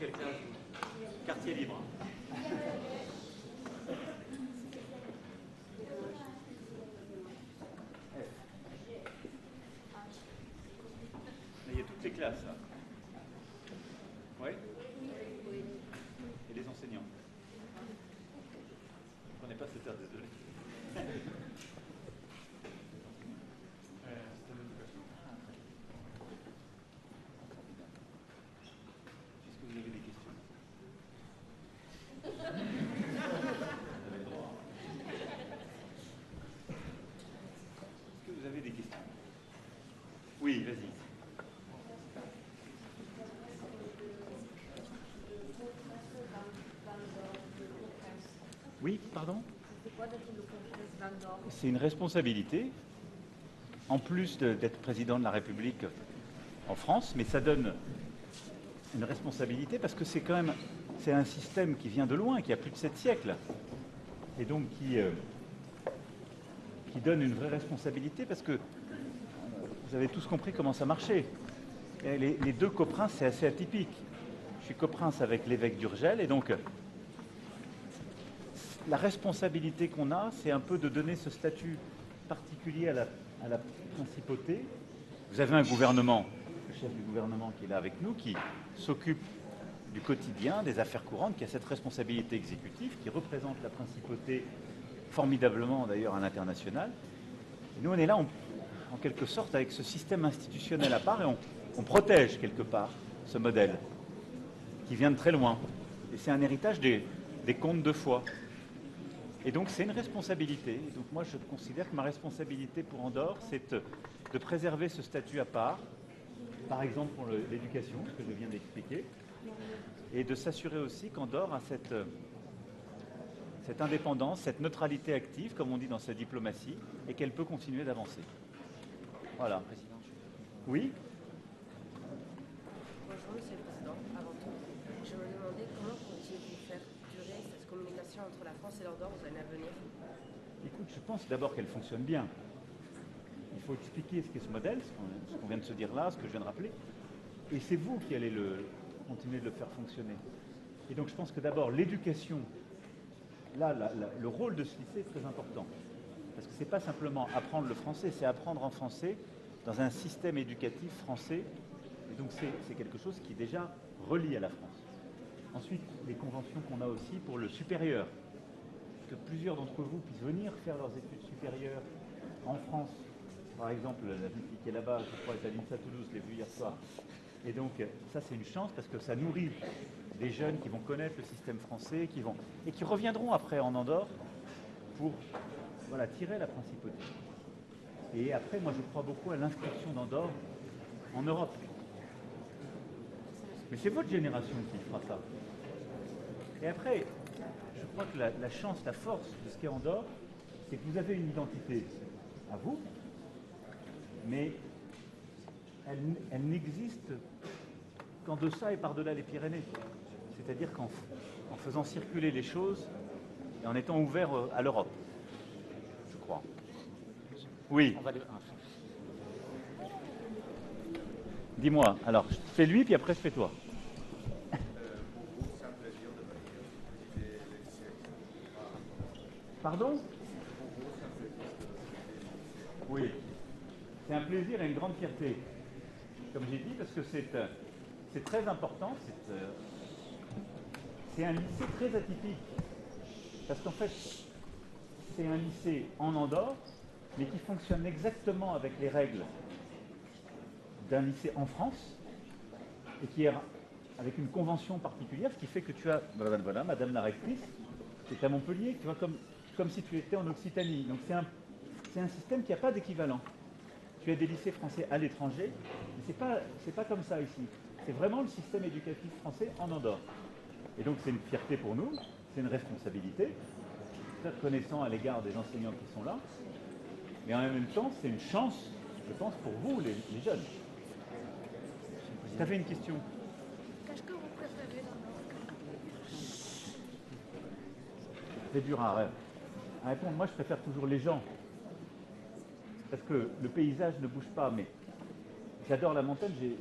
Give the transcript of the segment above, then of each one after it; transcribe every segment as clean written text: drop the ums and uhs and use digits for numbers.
quelle classe? Quartier libre. Il y a toutes les classes, là. Oui? Et les enseignants? Je ne connais pas cette heure, désolé. Est-ce que vous avez des questions? Vous avez le droit. Est-ce que vous avez des questions? Oui, vas-y. Oui, pardon? C'est une responsabilité, en plus d'être président de la République en France, mais ça donne une responsabilité parce que c'est quand même un système qui vient de loin, qui a plus de 7 siècles, et donc qui donne une vraie responsabilité parce que vous avez tous compris comment ça marchait. Et les deux coprinces, c'est assez atypique. Je suis coprince avec l'évêque d'Urgell, et donc la responsabilité qu'on a, c'est un peu de donner ce statut particulier à la principauté. Vous avez un gouvernement, le chef du gouvernement qui est là avec nous, qui s'occupe du quotidien, des affaires courantes, qui a cette responsabilité exécutive, qui représente la principauté formidablement d'ailleurs à l'international. Et nous, on est là en quelque sorte avec ce système institutionnel à part, et on protège quelque part ce modèle qui vient de très loin. Et c'est un héritage des contes de foi. Et donc c'est une responsabilité. Et donc moi je considère que ma responsabilité pour Andorre, c'est de préserver ce statut à part, par exemple pour l'éducation, ce que je viens d'expliquer, et de s'assurer aussi qu'Andorre a cette indépendance, cette neutralité active, comme on dit dans sa diplomatie, et qu'elle peut continuer d'avancer. Voilà. Président. Oui. Bonjour Monsieur le Président, avant tout, je me demandais comment comptiez-vous faire durer cette communication entre la France et l'Andorre aux années à venir? Écoute, je pense d'abord qu'elle fonctionne bien. Il faut expliquer ce qu'est ce modèle, ce qu'on vient de se dire là, ce que je viens de rappeler, et c'est vous qui allez continuer de le faire fonctionner. Et donc je pense que d'abord l'éducation, là, le rôle de ce lycée est très important. Parce que ce n'est pas simplement apprendre le français, c'est apprendre en français dans un système éducatif français. Et donc c'est quelque chose qui est déjà relié à la France. Ensuite, les conventions qu'on a aussi pour le supérieur. Que plusieurs d'entre vous puissent venir faire leurs études supérieures en France. Par exemple, la fille qui est là-bas, je crois, est à l'INSA Toulouse, je l'ai vue hier soir. Et donc ça c'est une chance parce que ça nourrit des jeunes qui vont connaître le système français, et qui reviendront après en Andorre pour tirer la principauté. Et après, moi je crois beaucoup à l'inscription d'Andorre en Europe. Mais c'est votre génération qui fera ça. Et après, je crois que la chance, la force de ce qu'est Andorre, c'est que vous avez une identité à vous, mais elle n'existe qu'en deçà et par-delà les Pyrénées. C'est-à-dire qu'en faisant circuler les choses et en étant ouvert à l'Europe, je crois. Oui. Dis-moi, alors, je fais lui, puis après je fais toi. Pardon? Oui. C'est un plaisir et une grande fierté, comme j'ai dit, parce que c'est très important. C'est un lycée très atypique. Parce qu'en fait, c'est un lycée en Andorre, mais qui fonctionne exactement avec les règles d'un lycée en France, et qui est avec une convention particulière, ce qui fait que tu as, voilà, Madame la rectrice, c'est à Montpellier, tu vois, comme si tu étais en Occitanie. Donc c'est un système qui n'a pas d'équivalent. Tu as des lycées français à l'étranger, mais c'est pas comme ça ici. C'est vraiment le système éducatif français en Andorre. Et donc c'est une fierté pour nous, c'est une responsabilité, très reconnaissant à l'égard des enseignants qui sont là, mais en même temps c'est une chance, je pense, pour vous, les jeunes. Tu avais une question? Qu'est-ce que vous préférez dans C'est dur à répondre. Moi, je préfère toujours les gens. Parce que le paysage ne bouge pas, mais j'adore la montagne. J'ai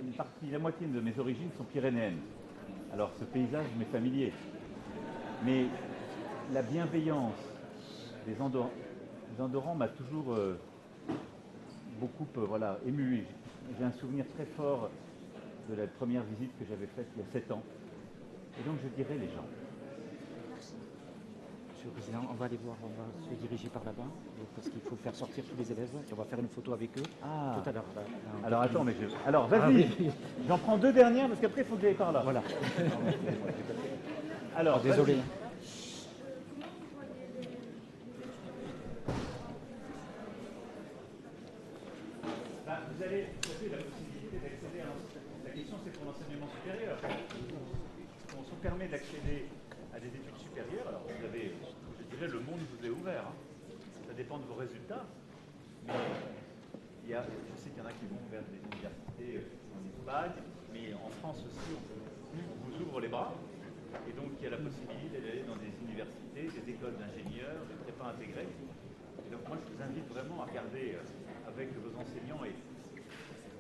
une partie, la moitié de mes origines sont pyrénéennes. Alors ce paysage m'est familier. Mais la bienveillance des Andorrans m'a toujours beaucoup voilà, ému. J'ai un souvenir très fort de la première visite que j'avais faite il y a 7 ans. Et donc je dirais les gens. Monsieur le Président, on va aller voir, on va se diriger par là-bas, parce qu'il faut faire sortir tous les élèves, et on va faire une photo avec eux tout à l'heure. Alors attends, mais alors vas-y, oui. J'en prends 2 dernières, parce qu'après il faut que j'aille par là. Voilà. Alors, désolé. Vous avez la possibilité d'accéder à la question, c'est pour l'enseignement supérieur. On se permet d'accéder à des études supérieures. Alors, vous avez, je dirais, le monde vous est ouvert. Hein. Ça dépend de vos résultats. Mais je sais qu'il y en a qui vont vers des universités en Espagne, mais en France aussi, on vous ouvre les bras. Et donc, il y a la possibilité d'aller dans des universités, des écoles d'ingénieurs, des prépas intégrés. Et donc, moi, je vous invite vraiment à regarder avec vos enseignants et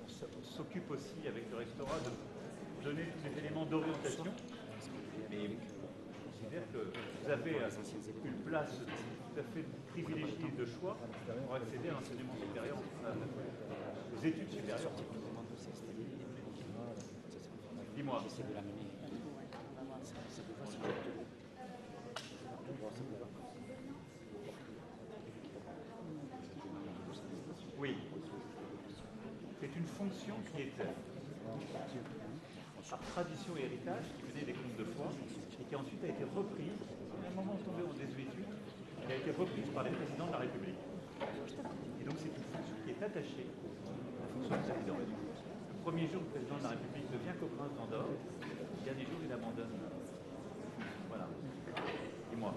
on s'occupe aussi avec le rectorat de donner tous les éléments d'orientation. Mais je considère que vous avez une place tout à fait privilégiée de choix pour accéder à l'enseignement supérieur, aux études supérieures. Dis-moi. Oui. C'est une fonction qui est par tradition et héritage, qui venait des contes de foi, et qui ensuite a été reprise, à un moment tombé en désuétude, elle a été reprise par les présidents de la République. Et donc c'est une fonction qui est attachée à la fonction de président. Le premier jour, le président de la République devient coprince d'Andorre, le dernier jour, il abandonne. Voilà. Dis-moi.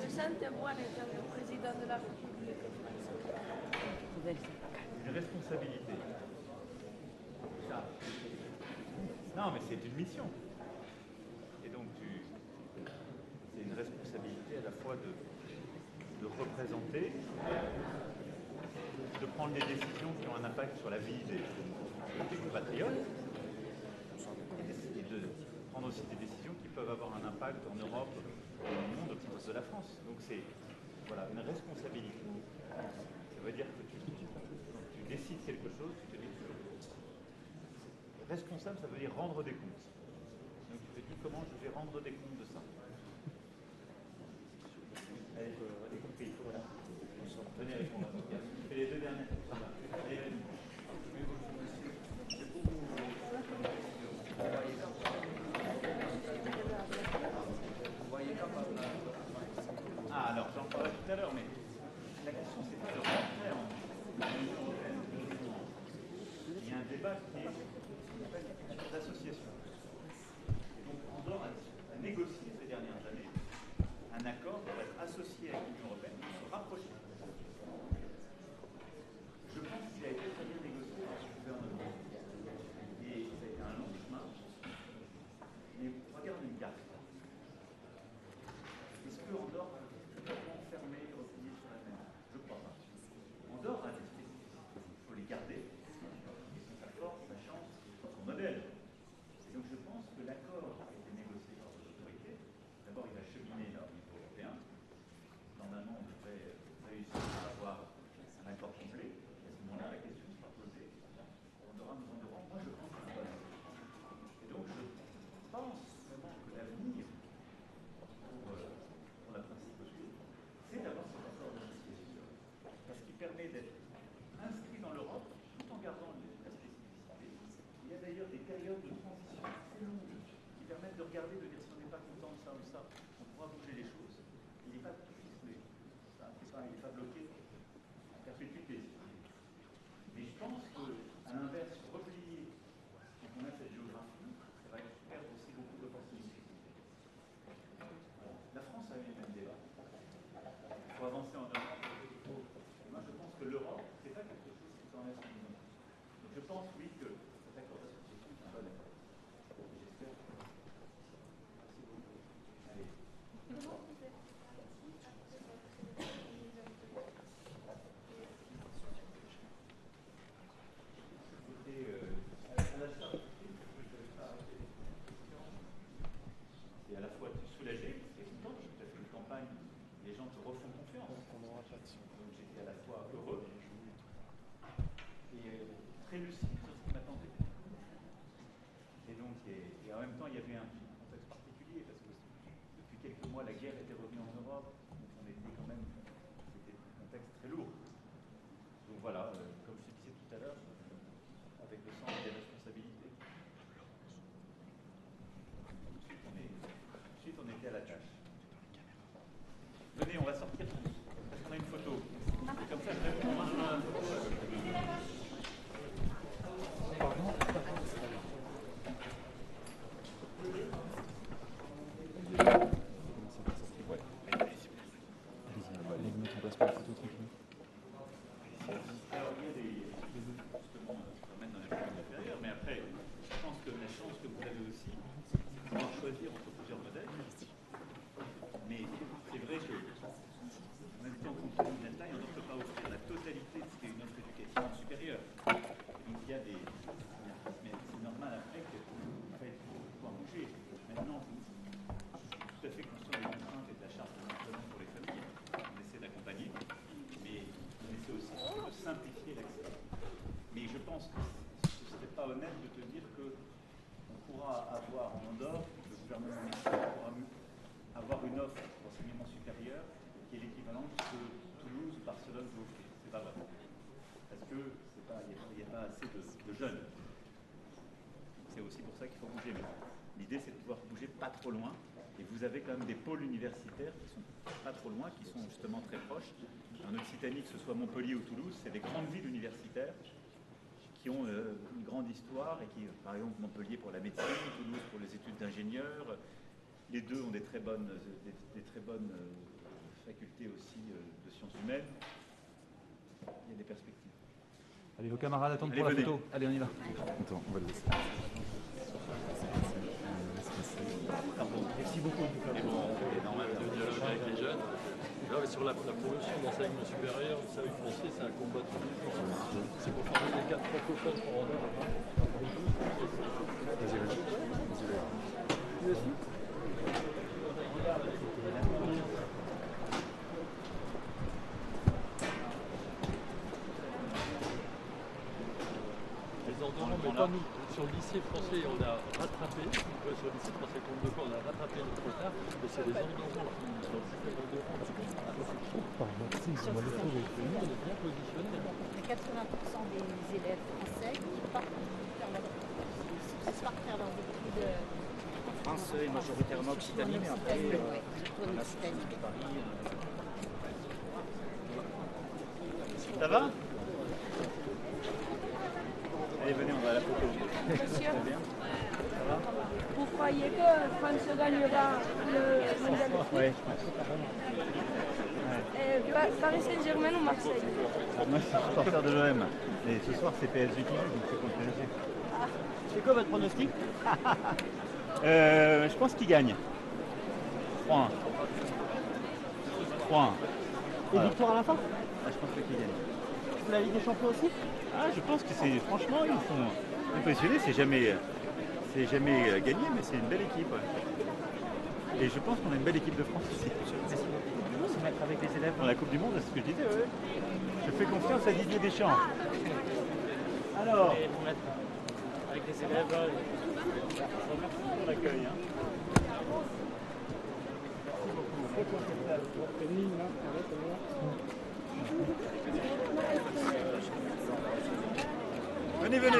Se sente buono essere il Presidente della Repubblica. Une responsabilité. Ça. Non, mais c'est une mission. Et donc, c'est une responsabilité à la fois de représenter, de prendre des décisions qui ont un impact sur la vie des compatriotes, et de prendre aussi des décisions qui peuvent avoir un impact en Europe et dans le monde autour de la France. Donc, c'est voilà, une responsabilité. Ça veut dire que quand tu décides quelque chose, tu te dis toujours. Responsable, ça veut dire rendre des comptes. Donc tu te dis comment je vais rendre des comptes de ça. Allez, compris. Voilà. Venez répondre. Et les 2 dernières. Allez, allez. Ah, alors j'en parlerai tout à l'heure, mais la question c'est pas de rentrer en Union européenne. Il y a un débat qui est d'association. Et donc Andorre a négocié ces dernières années un accord pour être associé avec l'Union européenne, pour se rapprocher. Je pense qu'il a été très bien négocié par ce gouvernement. Et ça a été un long chemin. Mais regarde une carte. Est-ce que Andorre va complètement fermé, replié sur la mer? Je crois pas. Andorre a des spécificités. Il faut les garder. Sa force, sa chance, son modèle. Et donc je pense que l'accord a été négocié par les autorités. D'abord, il va cheminer au niveau européen. Normalement, on devrait réussir à avoir un accord complet. À ce moment-là, la question sera posée. Andorra, nous Andorrans, moi je pense que c'est un bon. Et donc je pense vraiment que l'avenir pour la principauté, c'est d'avoir cet accord d'association. Parce qu'il permet d'être inscrit dans l'Europe tout en gardant la spécificité. Il y a d'ailleurs des périodes de transition assez longues qui permettent de regarder, de dire si on n'est pas content de ça ou ça, on pourra bouger les choses. Il n'est pas tout ficelé. Il n'est pas bloqué en perpétuité. Mais je pense qu'à l'inverse, replier, quand on a cette géographie, ça va perdre aussi beaucoup d'opportunités. La France a eu le même débat. Il faut avancer en Europe. Moi, je pense que l'Europe, ce n'est pas quelque chose qui s'enlève sans raison. Donc, je pense, oui, que cet accord d'association est un bon accord. J'espère. Merci beaucoup. Allez. Écoutez, à la start, je ne vais pas arrêter. choisir entre plusieurs modèles. Mais c'est vrai que, en même temps, compte tenu de la taille, on ne peut pas offrir la totalité de ce qu'est une offre éducative supérieure. Donc il y a des... Mais c'est normal après que pouvoir bouger. Maintenant, tout à fait conscient des contraintes et de la charge de l'enseignement pour les familles. On essaie d'accompagner, mais on essaie aussi de simplifier l'accès. Mais je pense que ce ne serait pas honnête de te dire qu'on pourra avoir en Andorre, le gouvernement municipal pourra avoir une offre d'enseignement supérieur qui est l'équivalent de ce que Toulouse, Barcelone peut offrir. C'est pas vrai. Parce qu'il n'y a pas assez de jeunes. C'est aussi pour ça qu'il faut bouger. L'idée, c'est de pouvoir bouger pas trop loin. Et vous avez quand même des pôles universitaires qui sont pas trop loin, qui sont justement très proches. En Occitanie, que ce soit Montpellier ou Toulouse, c'est des grandes villes universitaires qui ont une grande histoire et qui, par exemple, Montpellier pour la médecine, Toulouse pour les études d'ingénieurs. Les deux ont des très bonnes facultés aussi de sciences humaines. Il y a des perspectives. Allez, vos camarades attendent pour la photo. Allez, on y va. Attends, on va le laisser. Merci beaucoup. Le dialogue avec les jeunes. Là, sur la promotion d'enseignement supérieur, vous savez, français, c'est un combat de tous les jours. C'est pour faire des cadres francophones pour en avoir. Vas-y, vas-y. Lui aussi. Les endroits, mais pas nous. Sur le lycée français, on a rattrapé. Sur le lycée français compte de quoi, on a rattrapé notre retard. Mais c'est les endroits qui sont le système endroit. Nous, on est bien positionnés. 80% des élèves français qui partent faire leurs études. France est majoritairement Occitanie, mais après, on a Paris. Ça va? Allez, venez, on va à la photo. Monsieur, Très bien. vous croyez que France gagnera le mondial de foot? Oui, je pense. Paris Saint-Germain ou Marseille? Moi, je suis supporter de l'OM. Et ce soir, c'est PSG qui joue, donc c'est contre PSG. C'est quoi votre pronostic? Je pense qu'il gagne. 3-1. 3-1. Et victoire à la fin? Ah, je pense qu'il gagne. La Ligue des Champions aussi? Ah, je pense que c'est... Franchement, ils sont impressionnés. C'est jamais gagné, mais c'est une belle équipe. Ouais. Et je pense qu'on a une belle équipe de France ici. Se mettre avec les élèves. Dans la Coupe du Monde, c'est ce que je disais, ouais. Je fais confiance à Didier Deschamps. Alors, Avec les élèves. merci pour l'accueil. Hein. Venez, venez.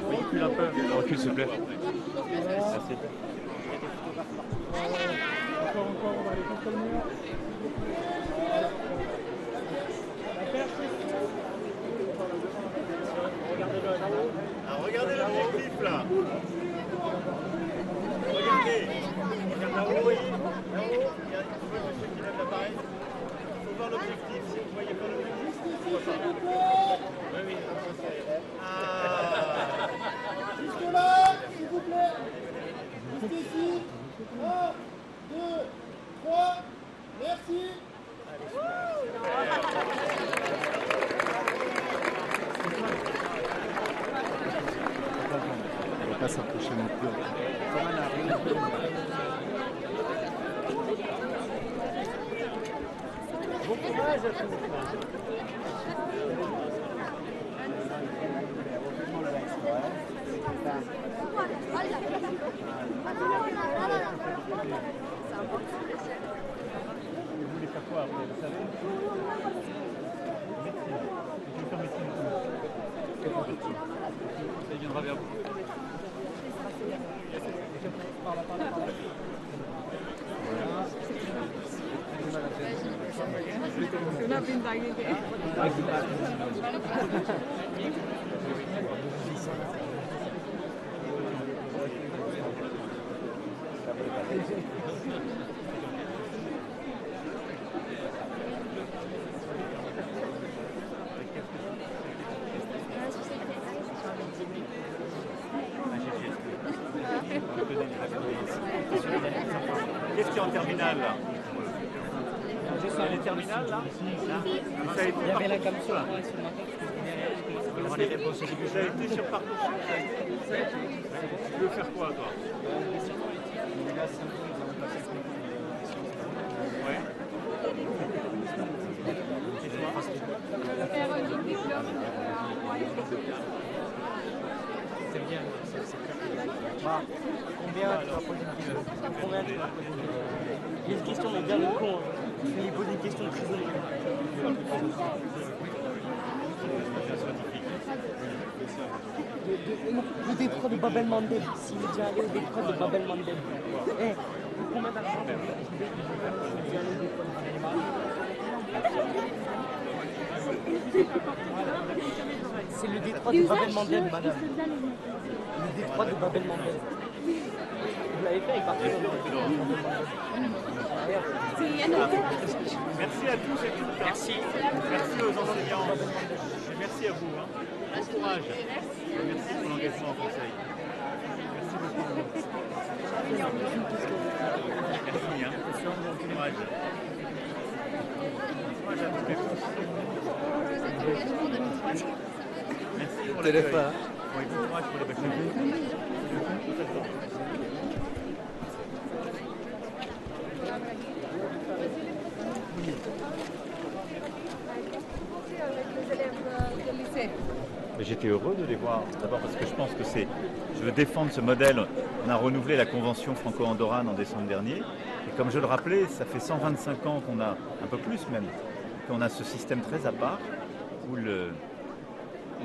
Recule un peu. Recule, s'il te plaît. Merci. Encore, on va aller contre le mur. Alors, regardez l'objectif là. Regardez. Regarde là-haut, oui. Là-haut. Il y a monsieur qui lève l'appareil. Il faut voir l'objectif. Si vous ne voyez pas l'objectif, on ne voit pas. Oui, oui. Ah. Jusque là, s'il vous plaît. Juste ici. 1, 2, 3. Merci. On va pas s'approcher non plus. Bon courage à tous. Vous voulez faire quoi après, vous savez? Médecine. Je vais faire médecine. Il viendra vers vous. Qu'est-ce qu'il y a en terminale là? Les terminales là? Ça a été Il y avait la Parcoursup, cam sur là. moi et sur ma tête, parce que derrière, je peux avoir les réponses au début. Ça a été sur Parcoursup. Tu veux faire quoi toi? Ouais. Faire un double diplôme. C'est bien, c'est clair. Combien tu vas poser une question? Combien tu vas poser une question? Il y a une question, mais bien le con. Il pose une question très Le détroit de Bab el-Mandeb, s'il est déjà allé au détroit de Bab el-Mandeb. Eh, combien d'argent c'est le détroit de Bab el-Mandeb, madame. Le détroit de Bab el-Mandeb. Vous l'avez fait, il part Merci à tous et toutes. Merci. Merci aux enseignants. Et merci à vous. Bon courage. Merci pour l'engagement en conseil. Merci beaucoup. Merci. Bon courage. Courage à toutes et tous. Merci pour le téléphone. Oui, bon courage pour le bachelier. Avec les élèves de lycée. J'étais heureux de les voir, d'abord parce que je pense que je veux défendre ce modèle. On a renouvelé la convention franco-andorrane en décembre dernier. Et comme je le rappelais, ça fait 125 ans qu'on a, un peu plus même, qu'on a ce système très à part où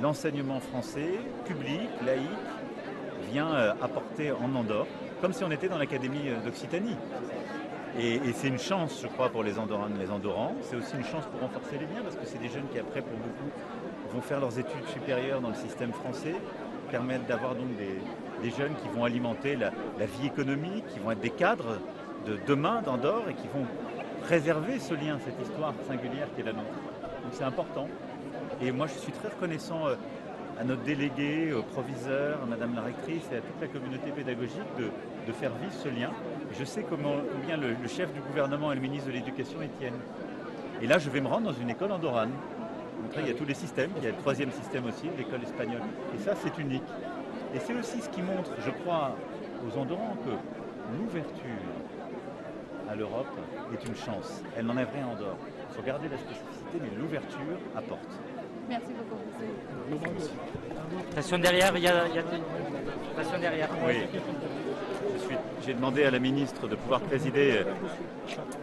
l'enseignement français, public, laïque, vient apporter en Andorre, comme si on était dans l'Académie d'Occitanie. Et c'est une chance, je crois, pour les Andorranes et les Andorrans. C'est aussi une chance pour renforcer les liens, parce que c'est des jeunes qui, après, pour beaucoup, vont faire leurs études supérieures dans le système français, permettent d'avoir donc des jeunes qui vont alimenter la vie économique, qui vont être des cadres de demain d'Andorre et qui vont préserver ce lien, cette histoire singulière qui est la nôtre. Donc c'est important. Et moi, je suis très reconnaissant à notre délégué, au proviseur, à Madame la rectrice et à toute la communauté pédagogique de faire vivre ce lien. Je sais combien le chef du gouvernement et le ministre de l'Éducation y tiennent. Et là, je vais me rendre dans une école andorrane. Donc là, il y a tous les systèmes, il y a le troisième système aussi, l'école espagnole. Et ça, c'est unique. Et c'est aussi ce qui montre, je crois, aux Andorrans que l'ouverture à l'Europe est une chance. Elle n'enlève rien en Andorre. Il faut garder la spécificité, mais l'ouverture apporte. Merci beaucoup. Station derrière, il y a station derrière. Oui. J'ai demandé à la ministre de pouvoir présider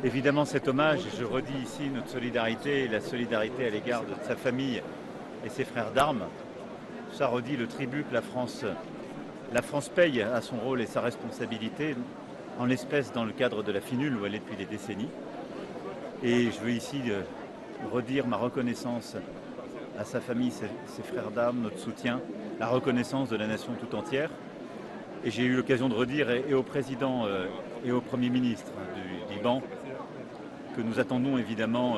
évidemment cet hommage. Je redis ici notre solidarité et la solidarité à l'égard de sa famille et ses frères d'armes. Ça redit le tribut que la France paye à son rôle et sa responsabilité, en l'espèce dans le cadre de la FINUL où elle est depuis des décennies. Et je veux ici redire ma reconnaissance à sa famille, ses frères d'armes, notre soutien, la reconnaissance de la nation tout entière. Et j'ai eu l'occasion de redire et au président et au Premier ministre du Liban que nous attendons évidemment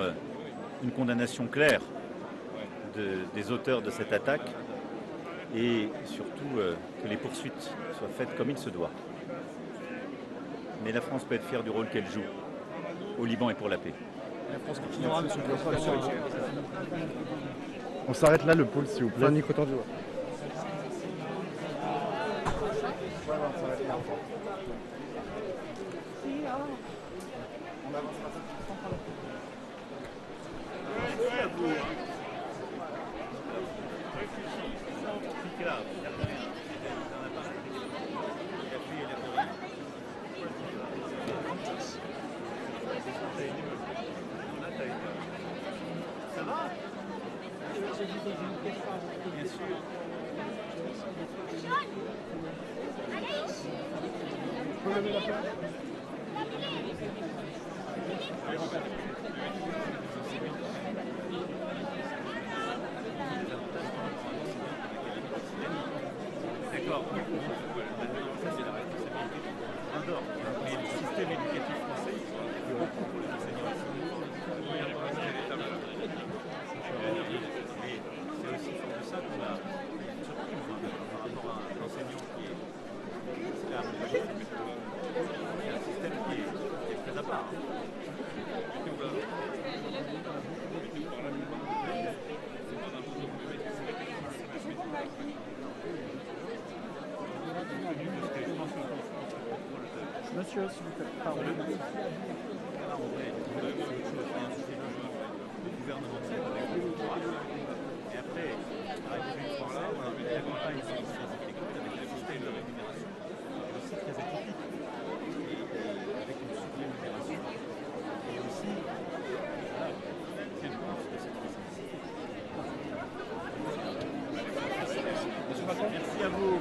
une condamnation claire des auteurs de cette attaque et surtout que les poursuites soient faites comme il se doit. Mais la France peut être fière du rôle qu'elle joue au Liban et pour la paix. La France continuera, monsieur le président. On s'arrête là, le pôle, s'il vous plaît. Nico Tendu. Ça va? Bien sûr. D'accord. Ça, c'est la responsabilité. point d'or. Mais le système éducatif français, il est beaucoup pour les enseignants. Mais c'est aussi fort de ça qu'on a une surprise par rapport à un enseignant qui est un système qui est très à part. Monsieur, s'il vous plaît, pardon. Le gouvernemental avec le pouvoir. Et après, la République française, la campagne scientifique avec le système de rémunération, aussi très atypique, et avec une sous-rémunération. Et aussi, voilà, c'est le point de cette spécificité. Merci à vous.